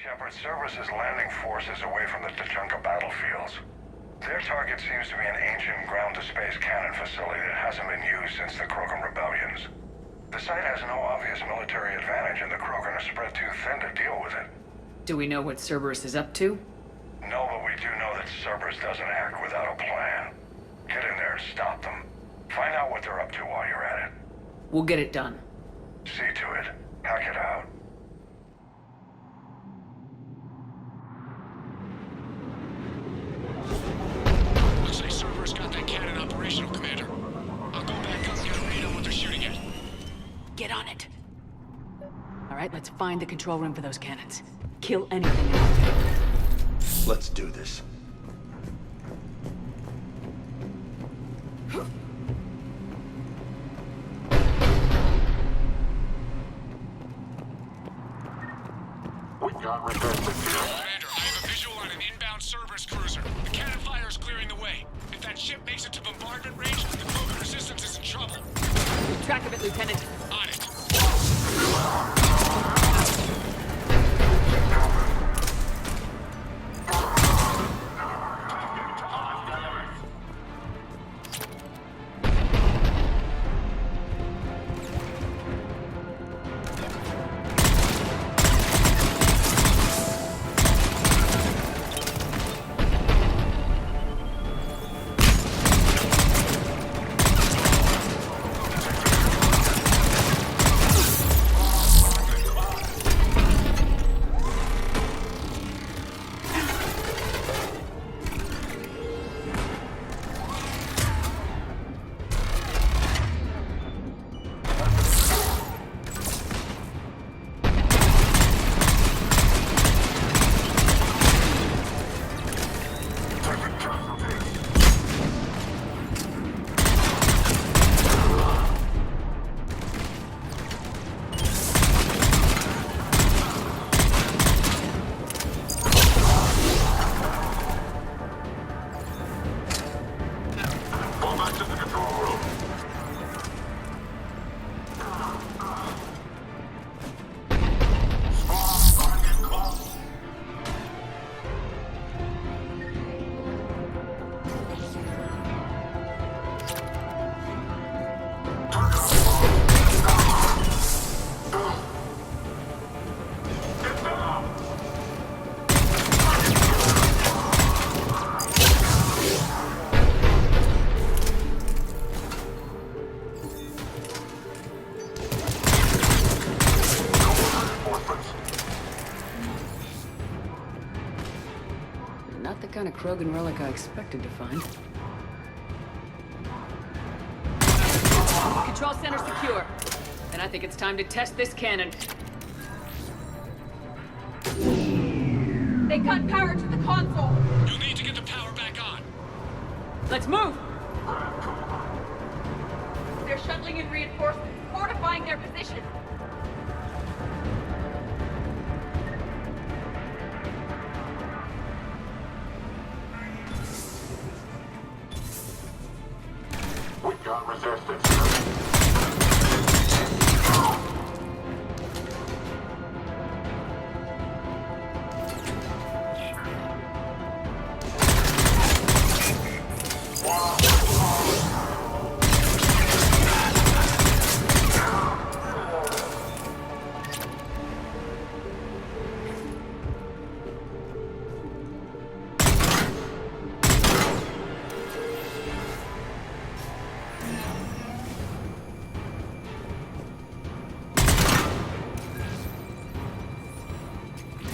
Shepard, Cerberus is landing forces away from the Tuchanka battlefields. Their target seems to be an ancient ground-to-space cannon facility that hasn't been used since the Krogan rebellions. The site has no obvious military advantage, and the Krogan are spread too thin to deal with it. Do we know what Cerberus is up to? No, but we do know that Cerberus doesn't act without a plan. Get in there and stop them. Find out what they're up to while you're at it. We'll get it done. See to it. Hack it out. Looks like Cerberus got that cannon operational, Commander. I'll go back up and get a read on what they're shooting at. Get on it. All right, let's find the control room for those cannons. Kill anything out there. Let's do this. We got resistance here. Commander, I have a visual on an inbound Cerberus cruiser. The cannon fire is clearing the way. If that ship makes it to bombardment range, the Krogan resistance is in trouble. Keep track of it, Lieutenant. On it. Not the kind of Krogan relic I expected to find. Control center secure. And I think it's time to test this cannon. They cut power to the console. You'll need to get the power back on. Let's move! They're shuttling in reinforcements, fortifying their position. We got resistance here.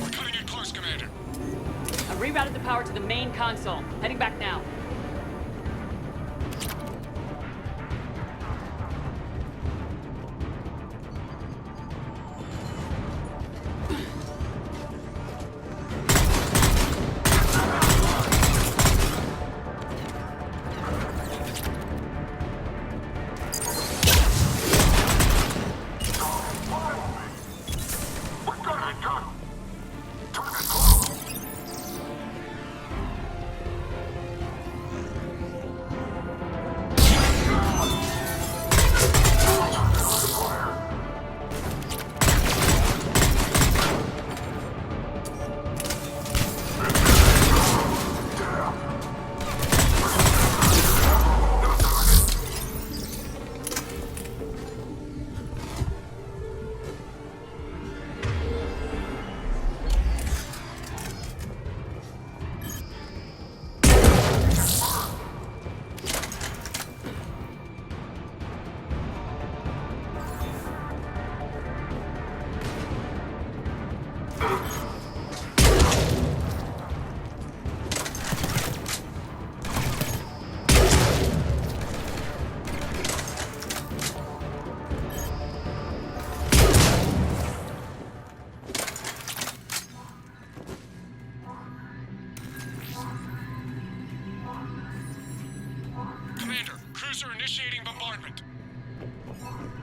We're cutting it close, Commander. I rerouted the power to the main console. Heading back now. We got it done. Turn it close.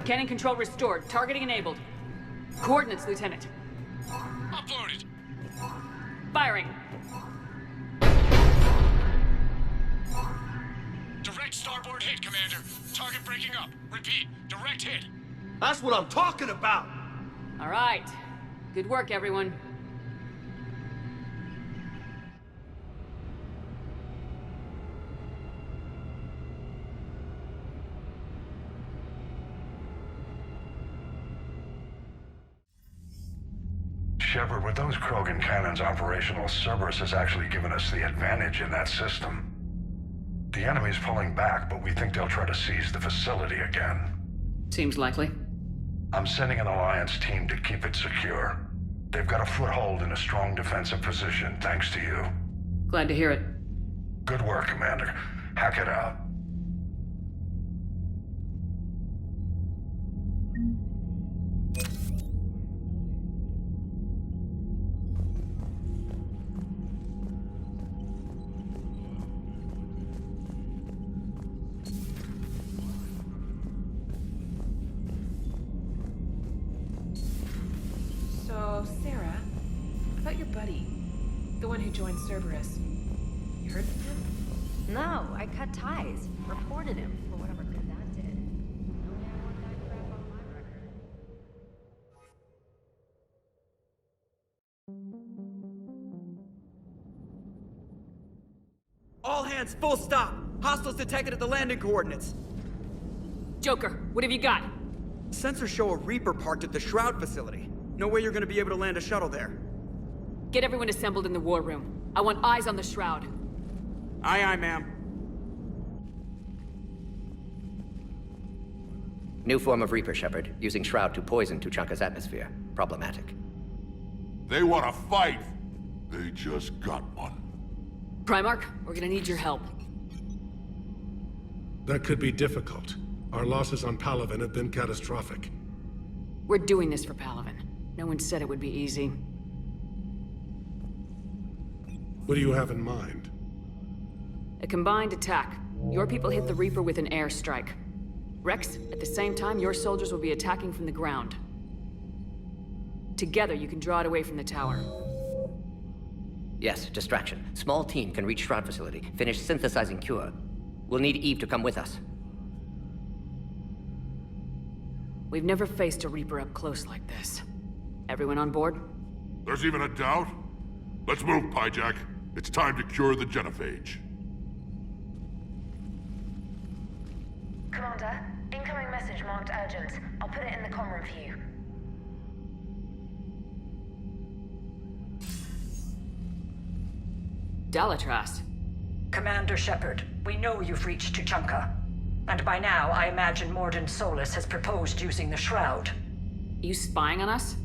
Cannon control restored. Targeting enabled. Coordinates, Lieutenant. Uploaded. Firing. Direct starboard hit, Commander. Target breaking up. Repeat, direct hit. That's what I'm talking about! All right. Good work, everyone. Shepard, with those Krogan cannons operational, Cerberus has actually given us the advantage in that system. The enemy's pulling back, but we think they'll try to seize the facility again. Seems likely. I'm sending an Alliance team to keep it secure. They've got a foothold in a strong defensive position, thanks to you. Glad to hear it. Good work, Commander. Hack it out. So, Sarah, about your buddy, the one who joined Cerberus. You heard from him? No, I cut ties. Reported him for whatever good that did. No man want that crap on my record. All hands, full stop! Hostiles detected at the landing coordinates. Joker, what have you got? Sensors show a Reaper parked at the Shroud facility. No way you're gonna be able to land a shuttle there. Get everyone assembled in the war room. I want eyes on the Shroud. Aye, aye, ma'am. New form of Reaper, Shepard, using Shroud to poison Tuchanka's atmosphere. Problematic. They want to fight. They just got one. Primarch, we're gonna need your help. That could be difficult. Our losses on Palaven have been catastrophic. We're doing this for Palaven. No one said it would be easy. What do you have in mind? A combined attack. Your people hit the Reaper with an airstrike. Rex, at the same time, your soldiers will be attacking from the ground. Together, you can draw it away from the tower. Yes, distraction. Small team can reach Shroud facility, finish synthesizing Cure. We'll need Eve to come with us. We've never faced a Reaper up close like this. Everyone on board? There's even a doubt? Let's move, Pyjak. It's time to cure the genophage. Commander, incoming message marked urgent. I'll put it in the comm room for you. Dalatras. Commander Shepard, we know you've reached Tuchanka. And by now, I imagine Mordin Solus has proposed using the Shroud. You spying on us?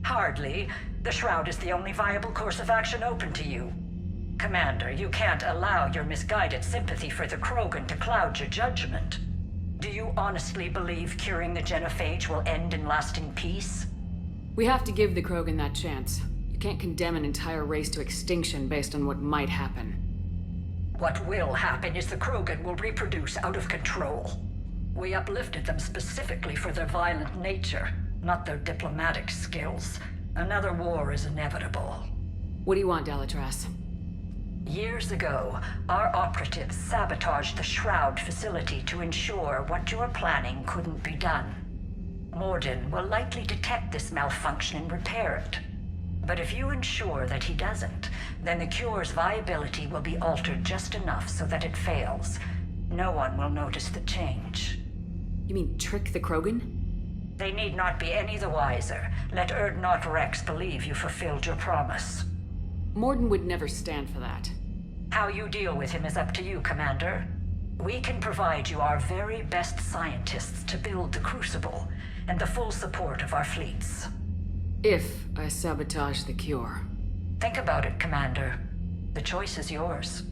Hardly. The Shroud is the only viable course of action open to you. Commander, you can't allow your misguided sympathy for the Krogan to cloud your judgment. Do you honestly believe curing the genophage will end in lasting peace? We have to give the Krogan that chance. You can't condemn an entire race to extinction based on what might happen. What will happen is the Krogan will reproduce out of control. We uplifted them specifically for their violent nature, not their diplomatic skills. Another war is inevitable. What do you want, Dalatras? Years ago, our operatives sabotaged the Shroud facility to ensure what you were planning couldn't be done. Mordin will likely detect this malfunction and repair it. But if you ensure that he doesn't, then the cure's viability will be altered just enough so that it fails. No one will notice the change. You mean trick the Krogan? They need not be any the wiser. Let Urdnot Rex believe you fulfilled your promise. Mordin would never stand for that. How you deal with him is up to you, Commander. We can provide you our very best scientists to build the Crucible, and the full support of our fleets. If I sabotage the cure. Think about it, Commander. The choice is yours.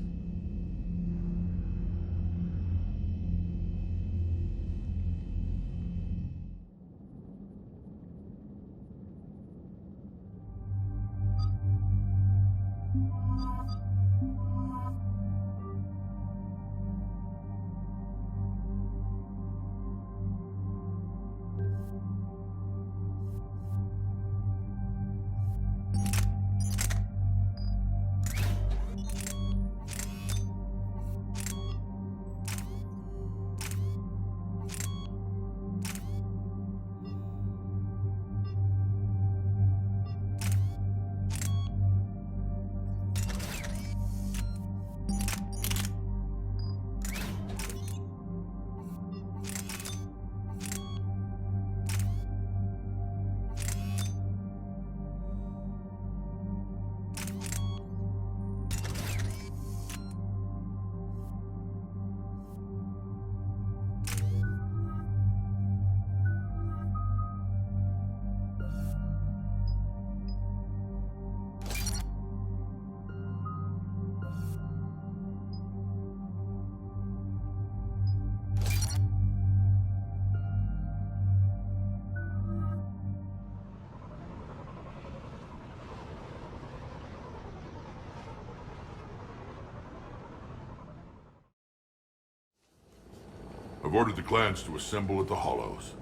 I've ordered the clans to assemble at the Hollows.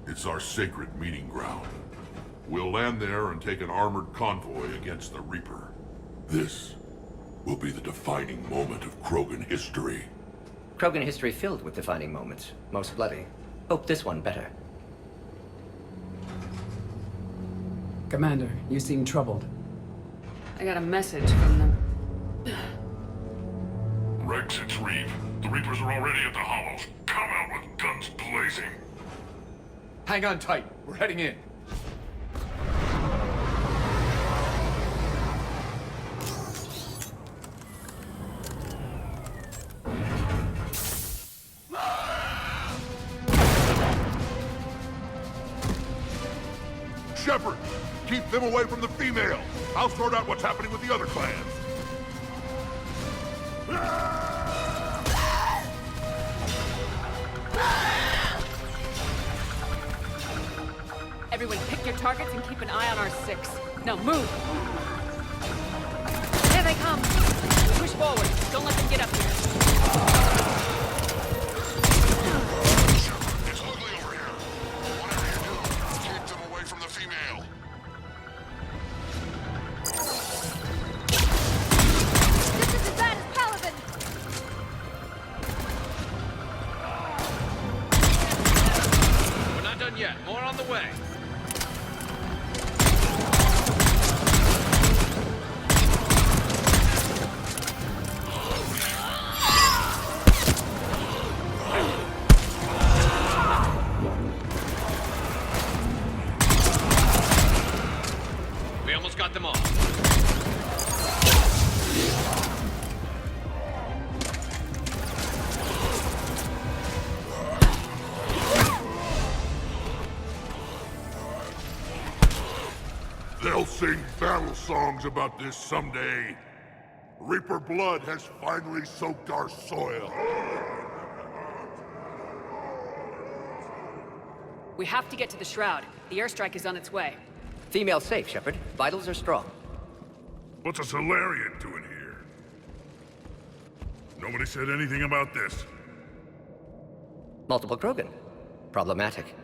It's our sacred meeting ground. We'll land there and take an armored convoy against the Reaper. This will be the defining moment of Krogan history. Krogan history filled with defining moments. Most bloody. Hope this one better. Commander, you seem troubled. I got a message from them. Rex, it's Reeve. The Reapers are already at the Hollows. Come out with guns blazing. Hang on tight. We're heading in. Shepard, keep them away from the females. I'll sort out what's happening with the other clans. Everyone pick your targets and keep an eye on our 6. Now move! There they come! Push forward. Don't let them get up here. It's ugly over here. Whatever you do, keep them away from the female. This is as bad as Palaven! We're not done yet. More on the way. We almost got them all. They'll sing battle songs about this someday. Reaper blood has finally soaked our soil. We have to get to the Shroud. The airstrike is on its way. Female safe, Shepard. Vitals are strong. What's a Solarian doing here? Nobody said anything about this. Multiple Krogan. Problematic.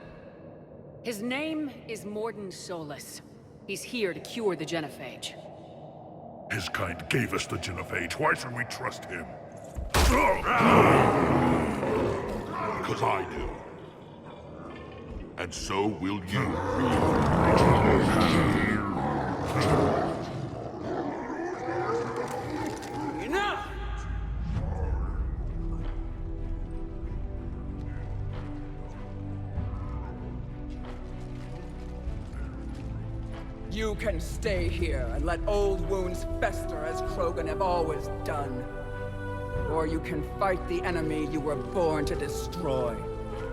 His name is Mordin Solus. He's here to cure the genophage. His kind gave us the genophage. Why should we trust him? Because I do. And so will you. Enough! You can stay here and let old wounds fester as Krogan have always done. Or you can fight the enemy you were born to destroy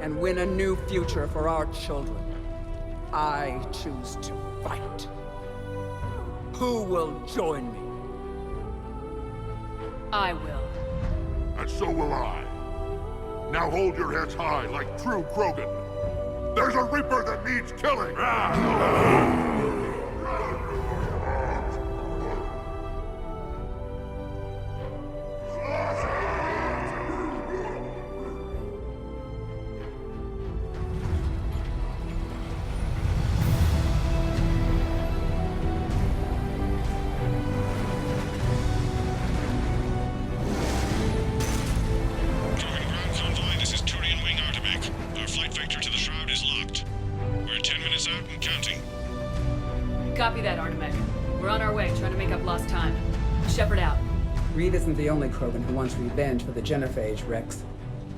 and win a new future for our children. I choose to fight. Who will join me? I will. And so will I. Now hold your heads high like true Krogan. There's a Reaper that needs killing! Copy that, Artemek. We're on our way, trying to make up lost time. Shepard out. Reed isn't the only Krogan who wants revenge for the genophage, Rex.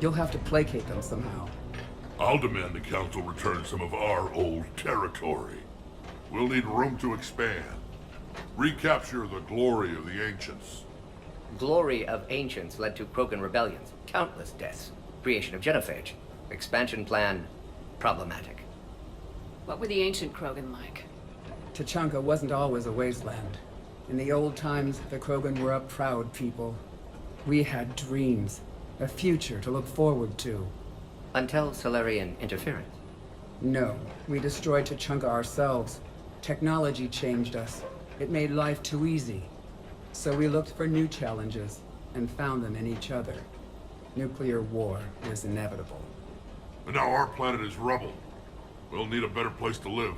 You'll have to placate them somehow. I'll demand the Council return some of our old territory. We'll need room to expand. Recapture the glory of the Ancients. Glory of Ancients led to Krogan rebellions, countless deaths, creation of genophage. Expansion plan, problematic. What were the ancient Krogan like? Tuchanka wasn't always a wasteland. In the old times, the Krogan were a proud people. We had dreams, a future to look forward to. Until Solarian interference. No, we destroyed Tuchanka ourselves. Technology changed us. It made life too easy. So we looked for new challenges, and found them in each other. Nuclear war is inevitable. And now our planet is rubble. We'll need a better place to live.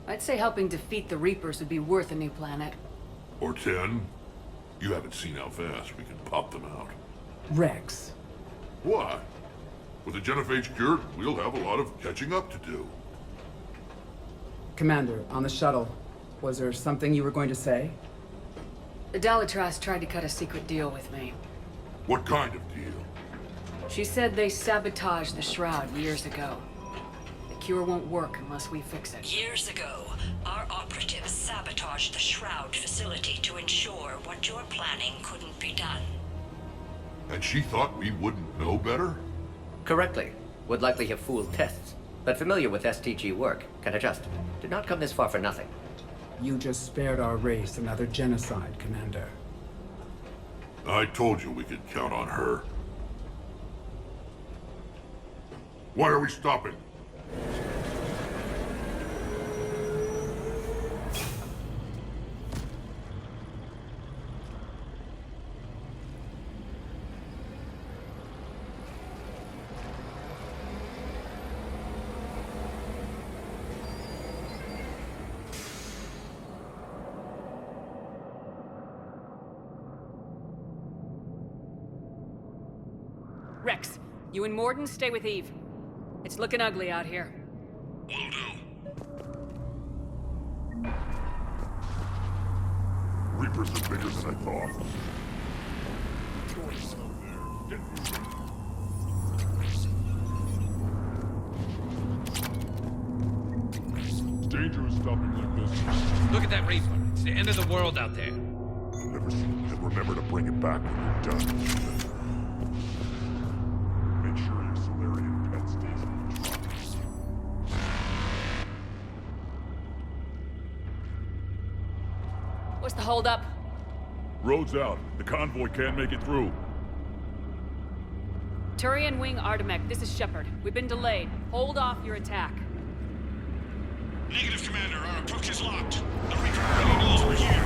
I'd say helping defeat the Reapers would be worth a new planet. Or 10. You haven't seen how fast we can pop them out. Rex. What? With the Genophage cured, we'll have a lot of catching up to do. Commander, on the shuttle, was there something you were going to say? The Dalitras tried to cut a secret deal with me. What kind of deal? She said they sabotaged the Shroud years ago. The cure won't work unless we fix it. Years ago, our operatives sabotaged the Shroud facility to ensure what you're planning couldn't be done. And she thought we wouldn't know better? Correctly. Would likely have fooled tests. But familiar with STG work, can adjust. Did not come this far for nothing. You just spared our race another genocide, Commander. I told you we could count on her. Why are we stopping? Rex, you and Mordin stay with Eve. It's looking ugly out here. Will do. Reapers are bigger than I thought. It's dangerous stopping like this. Look at that Reaper. It's the end of the world out there. Never seen it. Remember to bring it back when you're done. Make sure your Solarian pet stays in the truck. What's the holdup? Road's out. The convoy can't make it through. Turian Wing Artemek, this is Shepard. We've been delayed. Hold off your attack. Negative, Commander. Our approach is locked. The Reaper already knows we're here.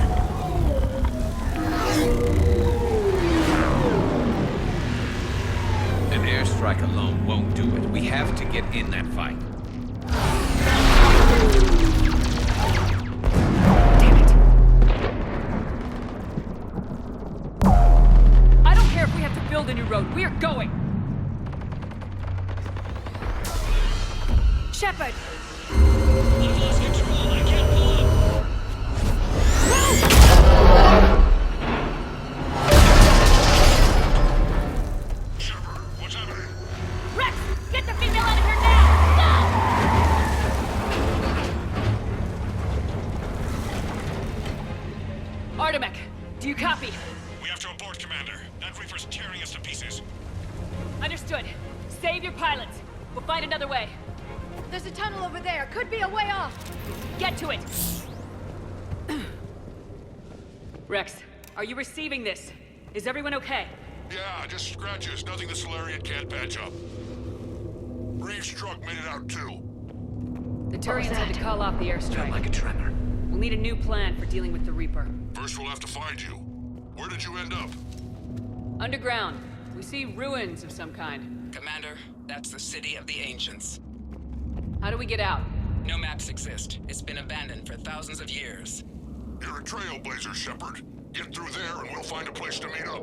An airstrike alone won't do it. We have to get in that fight. Damn it. I don't care if we have to build a new road. We're going. Shepard! I've lost control. I can't pull up. Shepard, what's happening? Rex, get the female out of here now! Go! Artemek, do you copy? We have to abort, Commander. That Reaper's tearing us to pieces. Understood. Save your pilots. We'll find another way. There's a tunnel over there. Could be a way off. Get to it! Rex, are you receiving this? Is everyone okay? Yeah, just scratches. Nothing the Solarian can't patch up. Reeves' truck made it out too. The Turians had to call off the airstrike. Like a tremor. We'll need a new plan for dealing with the Reaper. First we'll have to find you. Where did you end up? Underground. We see ruins of some kind. Commander, that's the City of the Ancients. How do we get out? No maps exist. It's been abandoned for thousands of years. You're a trailblazer, Shepard. Get through there and we'll find a place to meet up.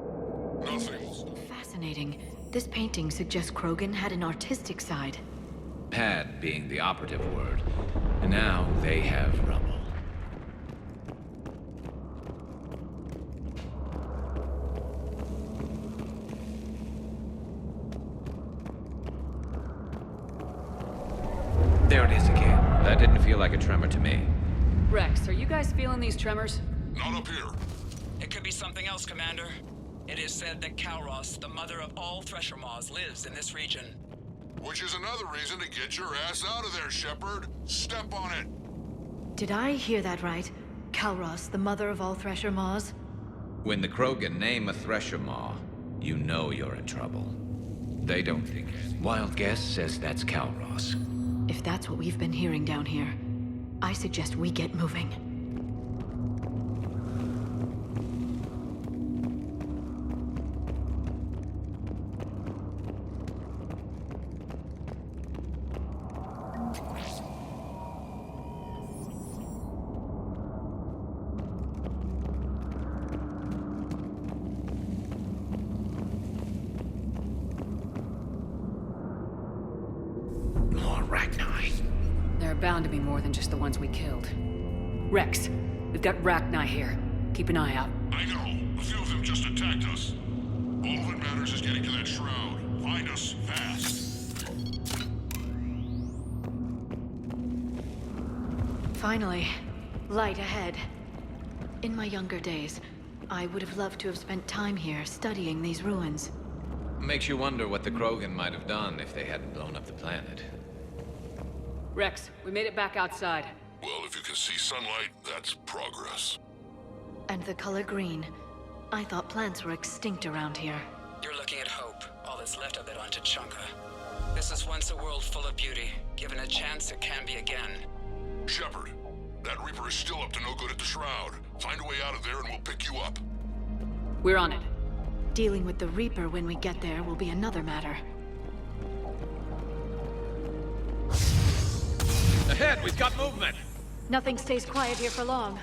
Nothing. Fascinating. This painting suggests Krogan had an artistic side. Had being the operative word. And now they have rubble. There it is again. That didn't feel like a tremor to me. Rex, are you guys feeling these tremors? Not up here. It could be something else, Commander. It is said that Kalros, the mother of all Thresher Maws, lives in this region. Which is another reason to get your ass out of there, Shepard. Step on it. Did I hear that right? Kalros, the mother of all Thresher Maws? When the Krogan name a Thresher Maw, you know you're in trouble. They don't think it. Wild guess says that's Kalros. If that's what we've been hearing down here, I suggest we get moving. are bound to be more than just the ones we killed. Rex, we've got Rachni here. Keep an eye out. I know. A few of them just attacked us. All that matters is getting to that shroud. Find us fast. Finally. Light ahead. In my younger days, I would have loved to have spent time here studying these ruins. Makes you wonder what the Krogan might have done if they hadn't blown up the planet. Rex, we made it back outside. Well, if you can see sunlight, that's progress. And the color green. I thought plants were extinct around here. You're looking at hope, all that's left of it on Tuchanka. This is once a world full of beauty. Given a chance, it can be again. Shepard, that Reaper is still up to no good at the Shroud. Find a way out of there and we'll pick you up. We're on it. Dealing with the Reaper when we get there will be another matter. Ahead, we've got movement! Nothing stays quiet here for long.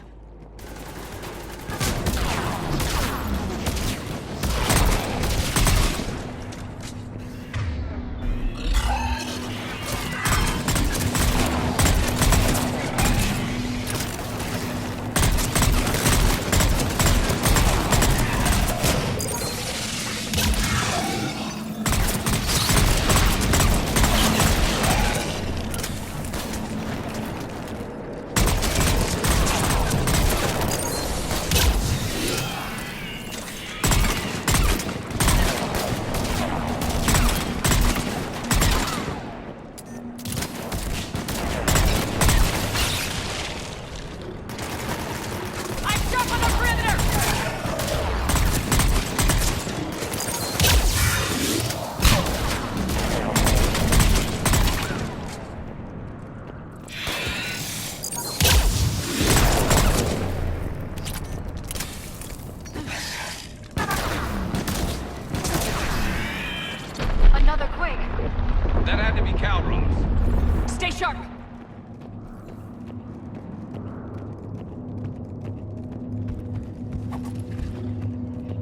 That had to be Calross. Stay sharp!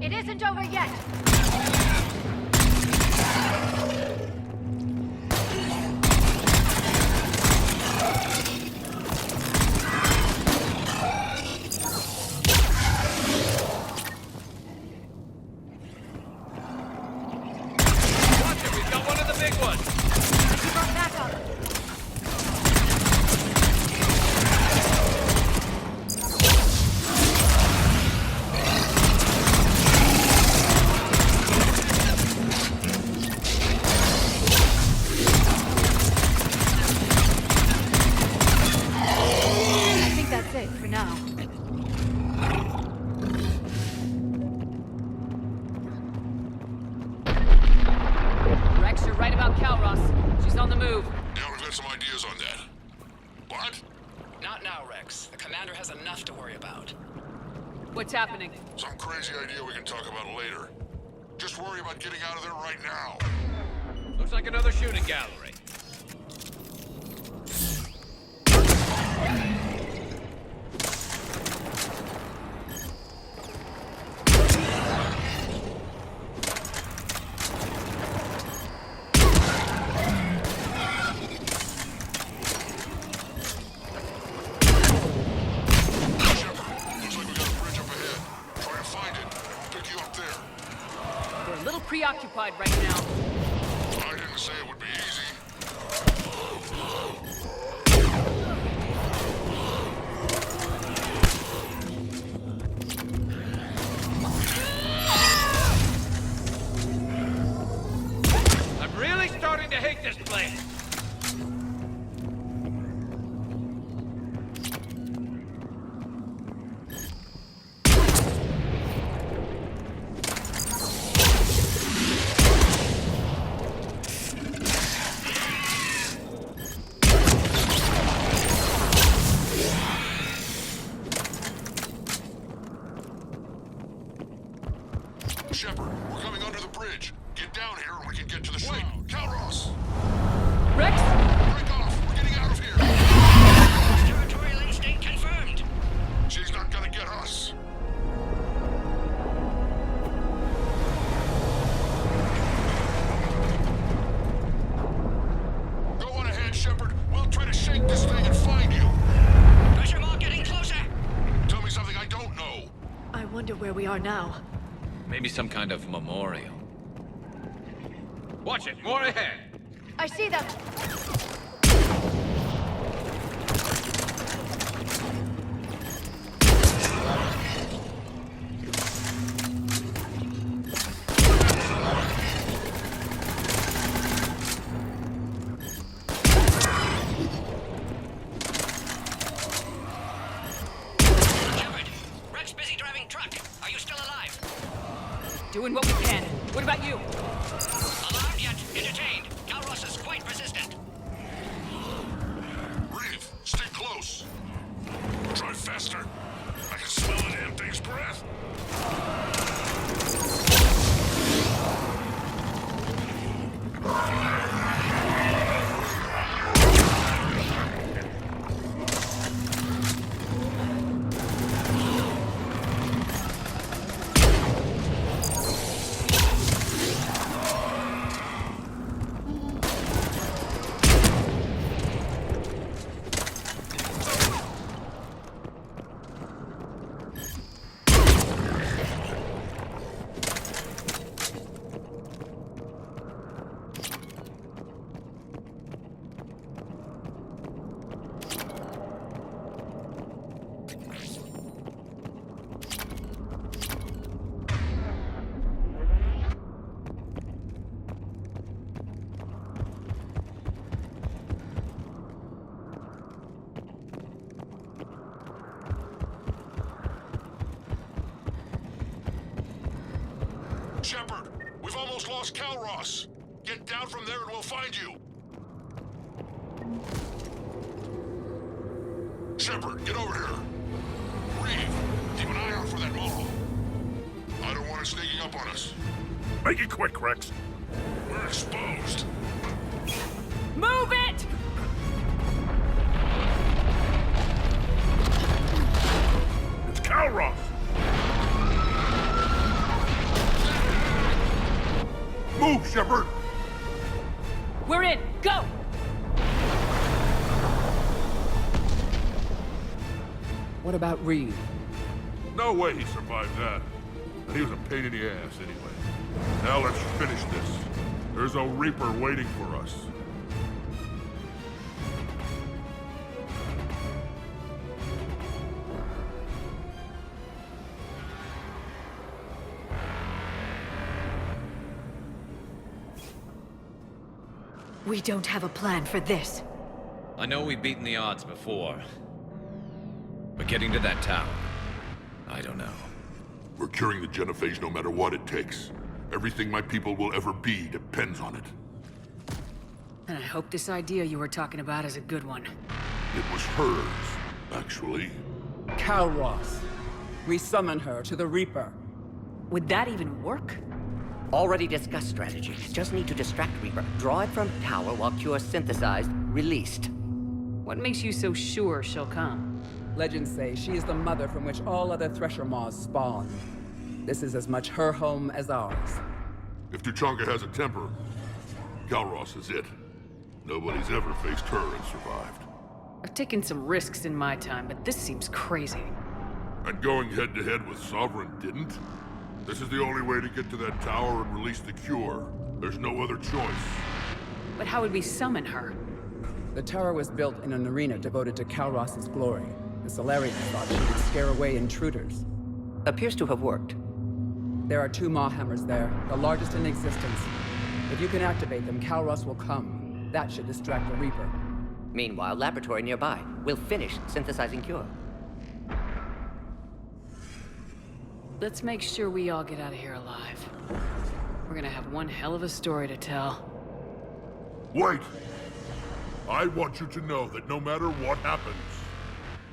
It isn't over yet! What's happening? Some crazy idea we can talk about later. Just worry about getting out of there right now. Looks like another shooting gallery. Preoccupied right now. I didn't say it would be easy. I'm really starting to hate this place. Shepard, we're coming under the bridge. Get down here and we can get to the ship. Calross! Rex? Break off! We're getting out of here! Territorial instinct confirmed. She's not gonna get us. Go on ahead, Shepard. We'll try to shake this thing reminder where we are now. Maybe some kind of memorial. Watch it! More ahead! I see them! Rex busy driving truck. Are you still alive? Doing what we can. What about you? Alarmed yet entertained. Calros is quite persistent. Reeve, stay close. Drive faster. I can smell the damn thing's breath. Shepard, we've almost lost Calros. Get down from there and we'll find you. Shepard, get over here. Reeve, keep an eye out for that mole. I don't want it sneaking up on us. Make it quick, Rex. We're exposed. Move it! It's Calros. Move, Shepard! We're in! Go! What about Reeve? No way he survived that. And he was a pain in the ass anyway. Now let's finish this. There's a Reaper waiting for us. We don't have a plan for this. I know we've beaten the odds before. But getting to that tower, I don't know. We're curing the genophage no matter what it takes. Everything my people will ever be depends on it. And I hope this idea you were talking about is a good one. It was hers, actually. Calros. We summon her to the Reaper. Would that even work? Already discussed strategy. Just need to distract Reaper. Draw it from tower while Cure synthesized, released. What makes you so sure she'll come? Legends say she is the mother from which all other Thresher Maws spawn. This is as much her home as ours. If Tuchanka has a temper, Calros is it. Nobody's ever faced her and survived. I've taken some risks in my time, but this seems crazy. And going head-to-head with Sovereign didn't? This is the only way to get to that tower and release the cure. There's no other choice. But how would we summon her? The tower was built in an arena devoted to Calros' glory. The Solarians thought she could scare away intruders. Appears to have worked. There are 2 Maw Hammers there, the largest in existence. If you can activate them, Calros will come. That should distract the Reaper. Meanwhile, laboratory nearby. We'll finish synthesizing Cure. Let's make sure we all get out of here alive. We're gonna have one hell of a story to tell. Wait! I want you to know that no matter what happens,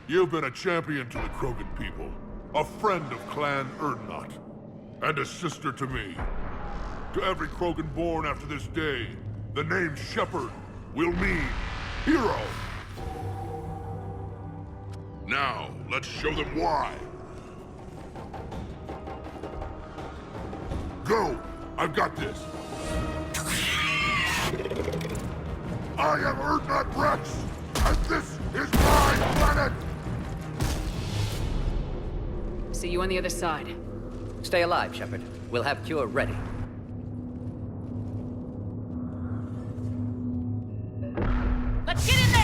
you've been a champion to the Krogan people, a friend of Clan Urdnot, and a sister to me. To every Krogan born after this day, the name Shepard will mean hero. Now, let's show them why. Go! I've got this! I am Urdnot Rex, and this is my planet! See you on the other side. Stay alive, Shepard. We'll have Cure ready. Let's get in there!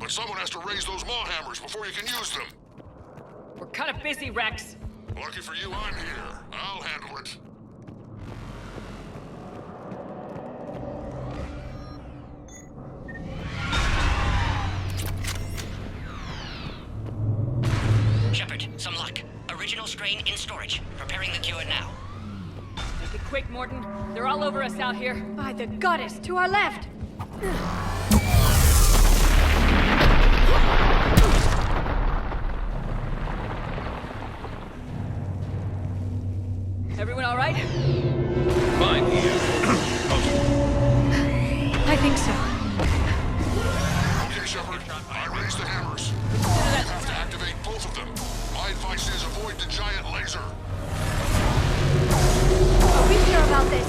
But someone has to raise those maw hammers before you can use them. We're kind of busy, Rex. Lucky for you, I'm here. I'll handle it. Shepard, some luck. Original strain in storage. Preparing the cure now. Make it quick, Morton. They're all over us out here. By the goddess, to our left! Everyone all right? Fine here. I think so. Okay, Shepard. I raised the hammers. You have to activate both of them. My advice is avoid the giant laser. Are we sure about this?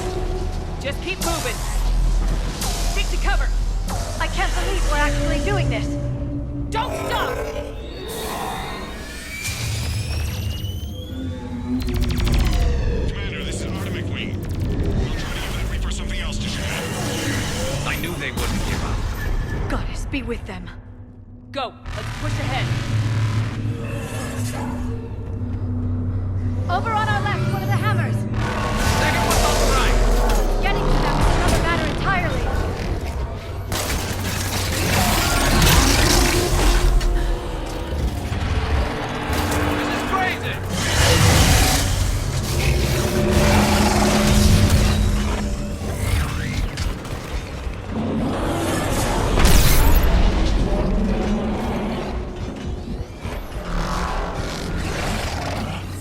Just keep moving. Stick to cover. I can't believe we're actually doing this. Don't stop! Commander, this is Artemis Wing. We'll try to give that Reaper something else to shoot at. I knew they wouldn't give up. Goddess, be with them. Go. Let's push ahead. Over on our left, one of the hammers. Second one's on the right. Getting to them is another matter entirely. This is crazy.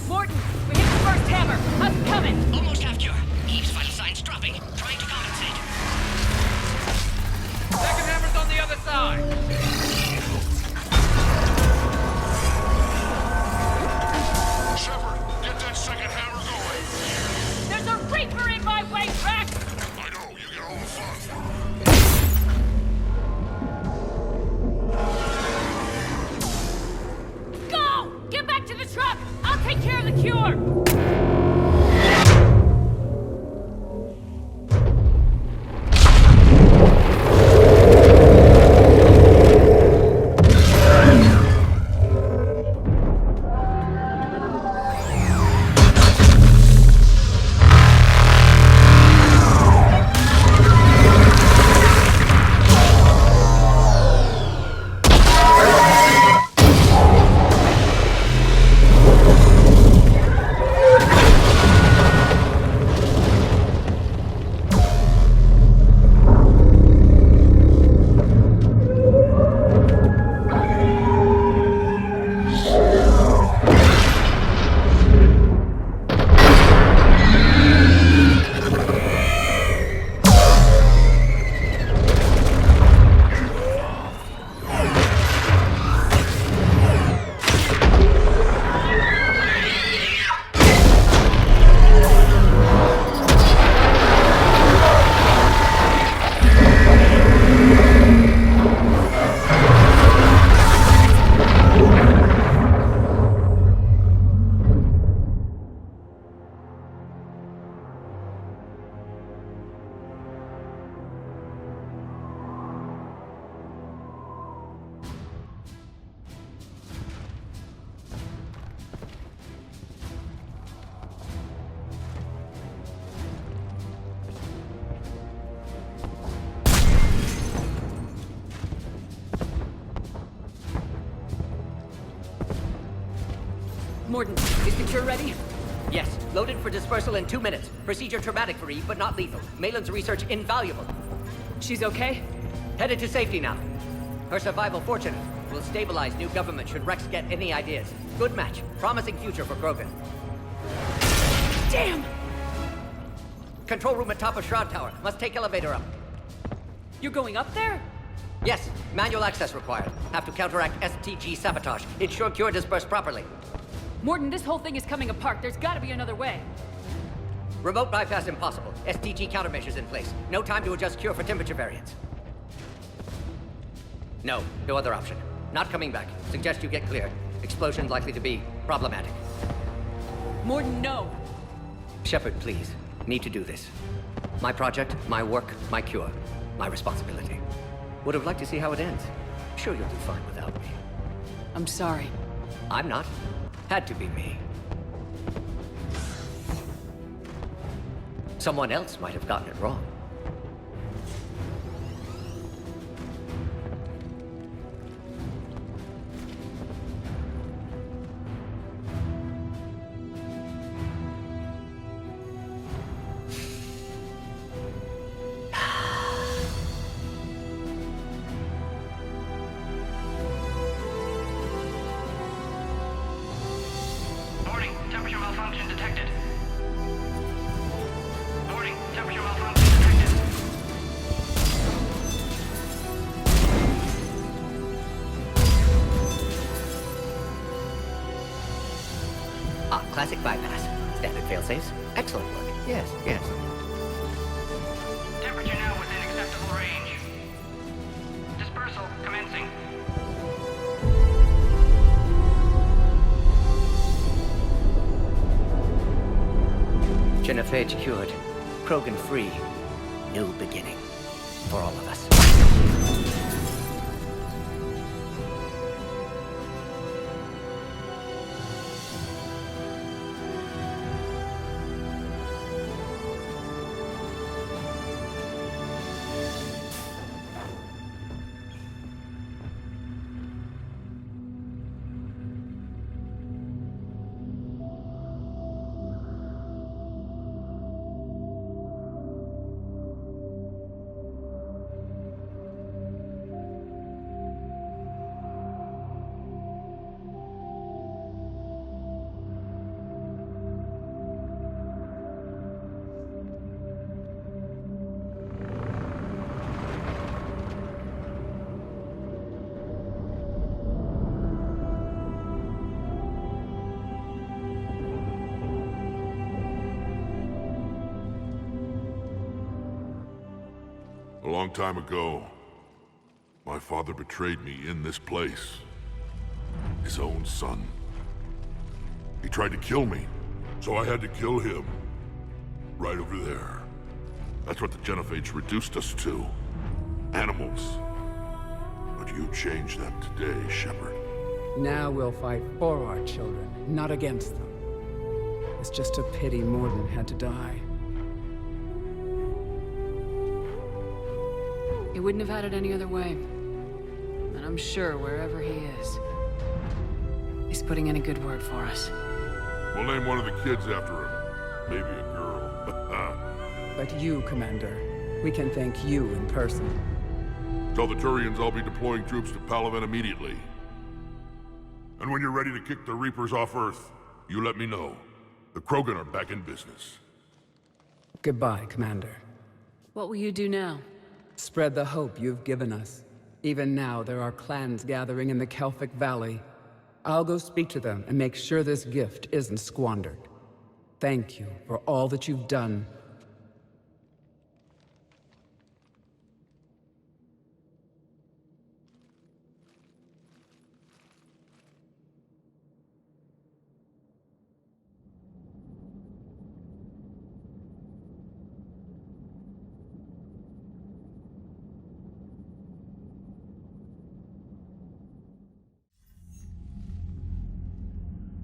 Morton, we hit the first hammer. How's it coming? Almost have cure. Eve's vital signs dropping. Trying to compensate. Second hammer's on the other side. Shepard, get that second hammer going. There's a Reaper in my way, Rex! I know, you get all the fun. Go! Get back to the truck! I'll take care of the cure! Morton, is the cure ready? Yes, loaded for dispersal in 2 minutes. Procedure traumatic for Eve, but not lethal. Malin's research invaluable. She's okay? Headed to safety now. Her survival fortunate. Will stabilize new government should Rex get any ideas. Good match. Promising future for Krogan. Damn! Control room at top of Shroud Tower. Must take elevator up. You're going up there? Yes, manual access required. Have to counteract STG sabotage. Ensure cure dispersed properly. Mordin, this whole thing is coming apart. There's gotta be another way. Remote bypass impossible. STG countermeasures in place. No time to adjust cure for temperature variance. No other option. Not coming back. Suggest you get clear. Explosion likely to be problematic. Mordin, no. Shepard, please. Need to do this. My project, my work, my cure. My responsibility. Would have liked to see how it ends. Sure you'll do fine without me. I'm sorry. I'm not. Had to be me. Someone else might have gotten it wrong. Warning, temperature malfunction detected. Warning, temperature malfunction detected. Ah, classic bypass. Standard failsafes. Excellent work. Yes. Temperature now within acceptable range. Dispersal commencing. Genophage cured. Krogan free. New beginning. For all of us. A long time ago, my father betrayed me in this place. His own son. He tried to kill me, so I had to kill him. Right over there. That's what the Genophage reduced us to. Animals. But you changed that today, Shepard. Now we'll fight for our children, not against them. It's just a pity Mordin had to die. He wouldn't have had it any other way. And I'm sure wherever he is, he's putting in a good word for us. We'll name one of the kids after him. Maybe a girl. But you, Commander, we can thank you in person. Tell the Turians I'll be deploying troops to Palaven immediately. And when you're ready to kick the Reapers off Earth, you let me know. The Krogan are back in business. Goodbye, Commander. What will you do now? Spread the hope you've given us. Even now, there are clans gathering in the Kelphic Valley. I'll go speak to them and make sure this gift isn't squandered. Thank you for all that you've done.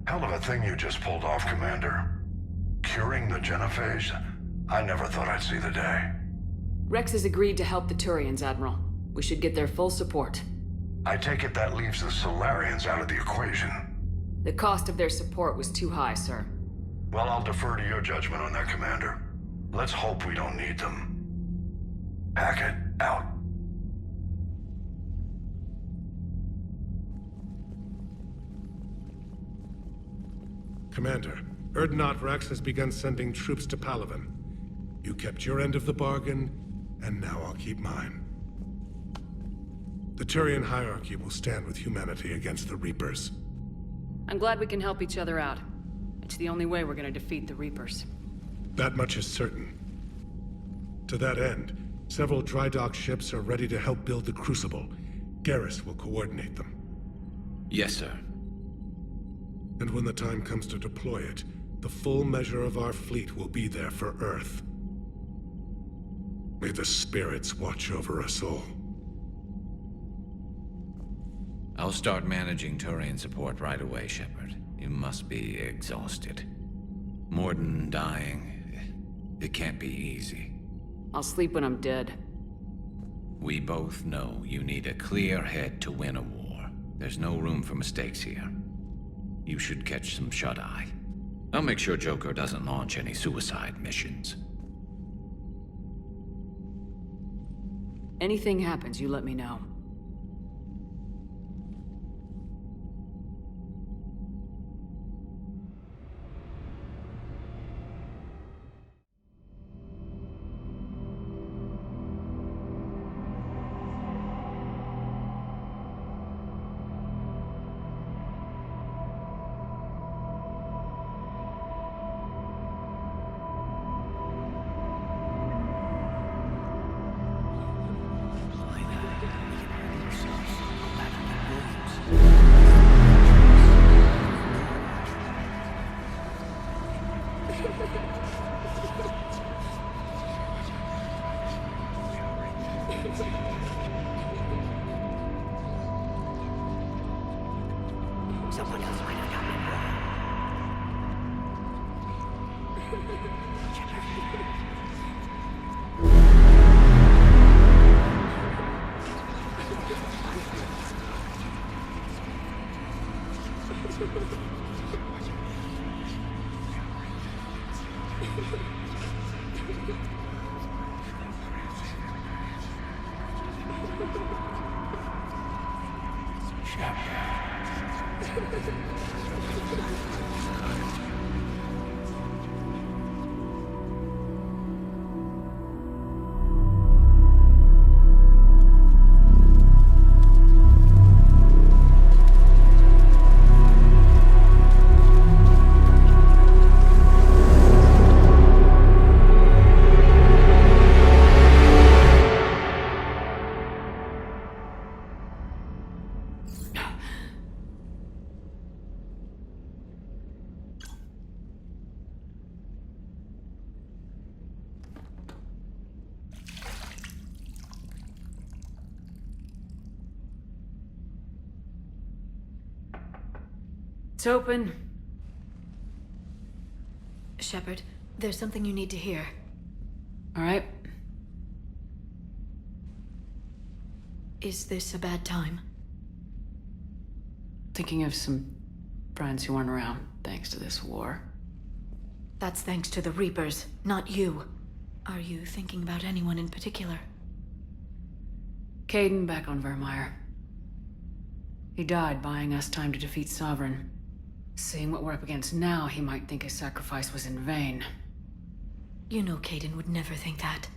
Hell of a thing you just pulled off, Commander. Curing the Genophage? I never thought I'd see the day. Rex has agreed to help the Turians, Admiral. We should get their full support. I take it that leaves the Solarians out of the equation. The cost of their support was too high, sir. Well, I'll defer to your judgment on that, Commander. Let's hope we don't need them. Hackett, out. Commander, Urdnot Rex has begun sending troops to Palaven. You kept your end of the bargain, and now I'll keep mine. The Turian hierarchy will stand with humanity against the Reapers. I'm glad we can help each other out. It's the only way we're gonna defeat the Reapers. That much is certain. To that end, several dry dock ships are ready to help build the Crucible. Garrus will coordinate them. Yes, sir. And when the time comes to deploy it, the full measure of our fleet will be there for Earth. May the spirits watch over us all. I'll start managing Turian support right away, Shepard. You must be exhausted. Mordin dying, it can't be easy. I'll sleep when I'm dead. We both know you need a clear head to win a war. There's no room for mistakes here. You should catch some shut-eye. I'll make sure Joker doesn't launch any suicide missions. Anything happens, you let me know. Someone else might have gotten it wrong. It's open. Shepard, there's something you need to hear. All right. Is this a bad time? Thinking of some friends who aren't around thanks to this war. That's thanks to the Reapers, not you. Are you thinking about anyone in particular? Kaidan back on Virmire. He died buying us time to defeat Sovereign. Seeing what we're up against now, he might think his sacrifice was in vain. You know Kaidan would never think that.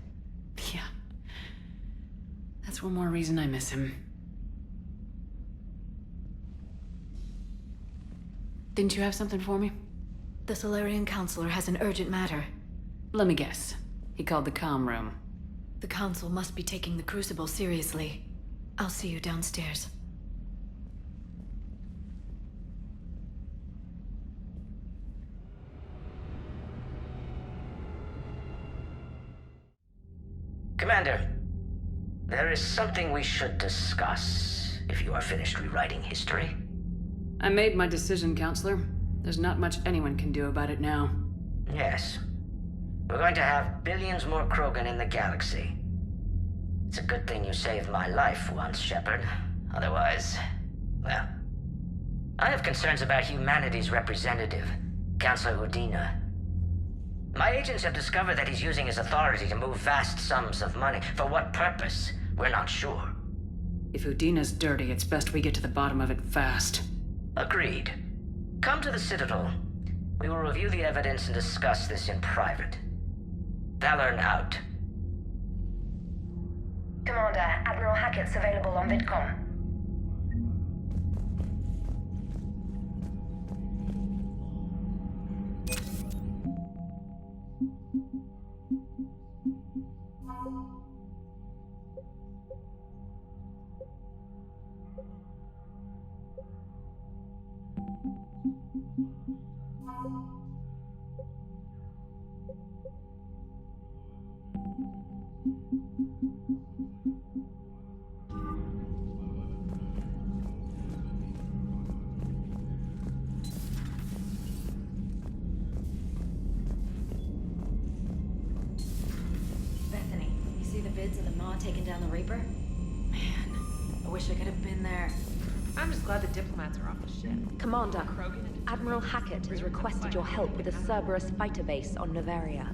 Yeah. That's one more reason I miss him. Didn't you have something for me? The Solarian Counselor has an urgent matter. Let me guess. He called the comm room. The Council must be taking the Crucible seriously. I'll see you downstairs. Commander, there is something we should discuss, if you are finished rewriting history. I made my decision, Counselor. There's not much anyone can do about it now. Yes. We're going to have billions more Krogan in the galaxy. It's a good thing you saved my life once, Shepard. Otherwise, well... I have concerns about humanity's representative, Councilor Udina. My agents have discovered that he's using his authority to move vast sums of money. For what purpose? We're not sure. If Udina's dirty, it's best we get to the bottom of it fast. Agreed. Come to the Citadel. We will review the evidence and discuss this in private. Valorn out. Commander, Admiral Hackett's available on VidCom. Bethany, you see the vids of the Maw taking down the Reaper? Man, I wish I could have been there. I'm just glad the diplomats are off the ship. Commander, Admiral Hackett has requested your help with a Cerberus fighter base on Noveria.